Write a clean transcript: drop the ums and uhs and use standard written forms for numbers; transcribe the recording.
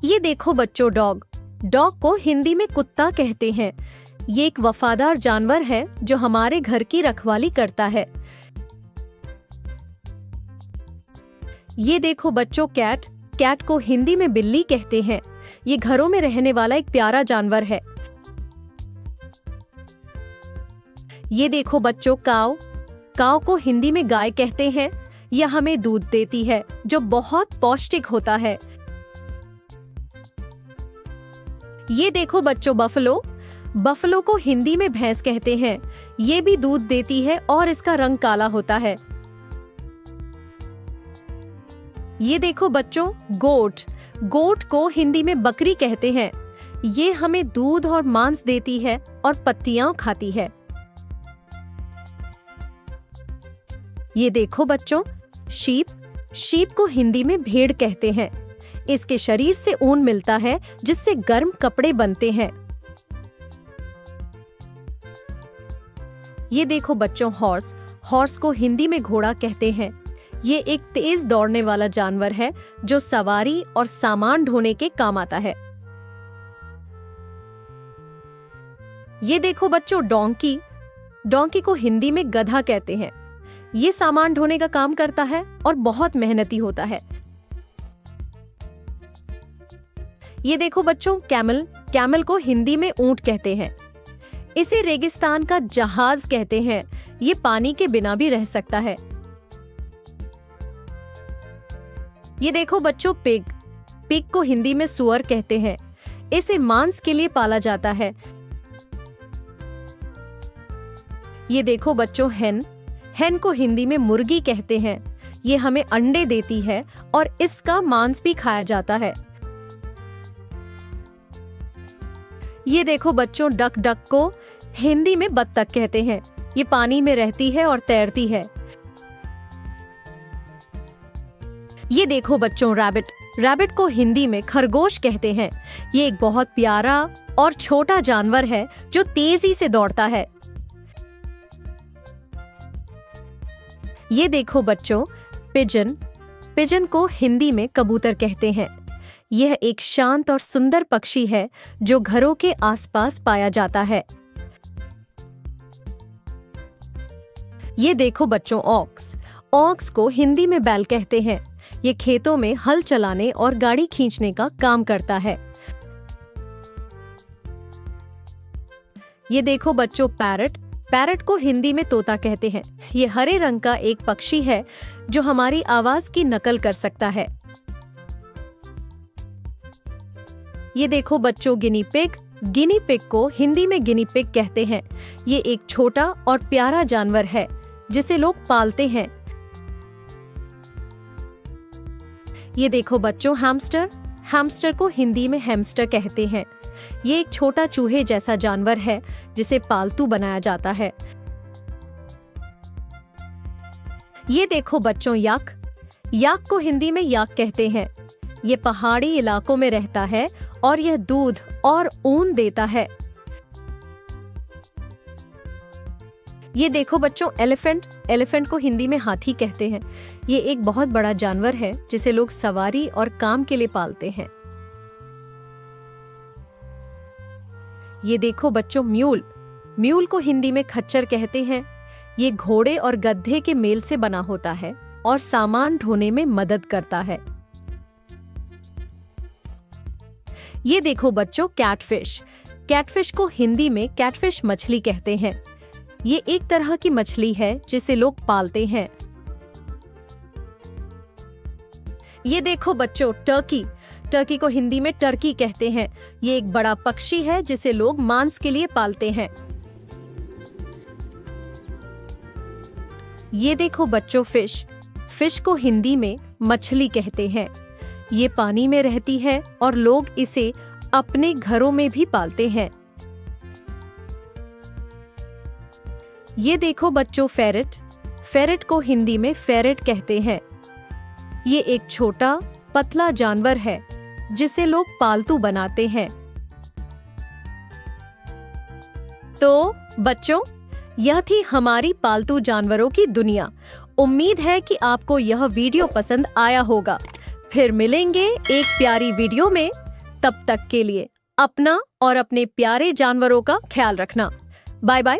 ये देखो बच्चों, डॉग। डॉग को हिंदी में कुत्ता कहते हैं। ये एक वफादार जानवर है जो हमारे घर की रखवाली करता है। ये देखो बच्चों, कैट। कैट को हिंदी में बिल्ली कहते हैं। ये घरों में रहने वाला एक प्यारा जानवर है। ये देखो बच्चों, काऊ। काऊ को हिंदी में गाय कहते हैं। यह हमें दूध देती है जो बहुत पौष्टिक होता है। ये देखो बच्चों, बफलो। बफलो को हिंदी में भैंस कहते हैं। ये भी दूध देती है और इसका रंग काला होता है। ये देखो बच्चों, गोट। गोट को हिंदी में बकरी कहते हैं। ये हमें दूध और मांस देती है और पत्तियां खाती है। ये देखो बच्चों, शीप। शीप को हिंदी में भेड़ कहते हैं। इसके शरीर से ऊन मिलता है जिससे गर्म कपड़े बनते हैं। ये देखो बच्चों, हॉर्स। हॉर्स को हिंदी में घोड़ा कहते हैं। ये एक तेज दौड़ने वाला जानवर है जो सवारी और सामान ढोने के काम आता है। ये देखो बच्चों, डोंकी। डोंकी को हिंदी में गधा कहते हैं। ये सामान ढोने का काम करता है और बहुत मेहनती होता है। ये देखो बच्चों, कैमल। कैमल को हिंदी में ऊंट कहते हैं। इसे रेगिस्तान का जहाज कहते हैं। ये पानी के बिना भी रह सकता है। ये देखो बच्चों, पिग। पिग को हिंदी में सुअर कहते हैं। इसे मांस के लिए पाला जाता है। ये देखो बच्चों, हेन। हेन को हिंदी में मुर्गी कहते हैं। ये हमें अंडे देती है और इसका मांस भी खाया जाता है। ये देखो बच्चों, डक। डक को हिंदी में बत्तख कहते हैं। ये पानी में रहती है और तैरती है। ये देखो बच्चों, रैबिट। रैबिट को हिंदी में खरगोश कहते हैं। ये एक बहुत प्यारा और छोटा जानवर है जो तेजी से दौड़ता है। ये देखो बच्चों, पिजन। पिजन को हिंदी में कबूतर कहते हैं। यह एक शांत और सुंदर पक्षी है जो घरों के आसपास पाया जाता है। ये देखो बच्चों, ऑक्स। ऑक्स को हिंदी में बैल कहते हैं। ये खेतों में हल चलाने और गाड़ी खींचने का काम करता है। ये देखो बच्चों, पैरट। पैरट को हिंदी में तोता कहते हैं। ये हरे रंग का एक पक्षी है जो हमारी आवाज की नकल कर सकता है। ये देखो बच्चों, गिनी पिग। गिनी पिग को हिंदी में गिनी पिग कहते हैं। ये एक छोटा और प्यारा जानवर है जिसे लोग पालते हैं। ये देखो बच्चों, हैमस्टर। हैमस्टर को हिंदी में हैमस्टर कहते हैं। ये एक छोटा चूहे जैसा जानवर है जिसे पालतू बनाया जाता है। ये देखो बच्चों, याक। याक को हिंदी में याक कहते हैं। ये पहाड़ी इलाकों में रहता है और यह दूध और ऊन देता है। ये देखो बच्चों, एलिफेंट। एलिफेंट को हिंदी में हाथी कहते हैं। ये एक बहुत बड़ा जानवर है जिसे लोग सवारी और काम के लिए पालते हैं। ये देखो बच्चों, म्यूल। म्यूल को हिंदी में खच्चर कहते हैं। ये घोड़े और गधे के मेल से बना होता है और सामान ढोने में मदद करता है। ये देखो बच्चों, कैटफिश। कैटफिश को हिंदी में कैटफिश मछली कहते हैं। ये एक तरह की मछली है जिसे लोग पालते हैं। ये देखो बच्चों, टर्की। टर्की को हिंदी में टर्की कहते हैं। ये एक बड़ा पक्षी है जिसे लोग मांस के लिए पालते हैं। ये देखो बच्चों, फिश। फिश को हिंदी में मछली कहते हैं। ये पानी में रहती है और लोग इसे अपने घरों में भी पालते हैं। ये देखो बच्चों, फेरेट। फेरेट को हिंदी में फेरेट कहते हैं। ये एक छोटा पतला जानवर है जिसे लोग पालतू बनाते हैं। तो बच्चों, यह थी हमारी पालतू जानवरों की दुनिया। उम्मीद है कि आपको यह वीडियो पसंद आया होगा। फिर मिलेंगे एक प्यारी वीडियो में। तब तक के लिए अपना और अपने प्यारे जानवरों का ख्याल रखना। Bye bye.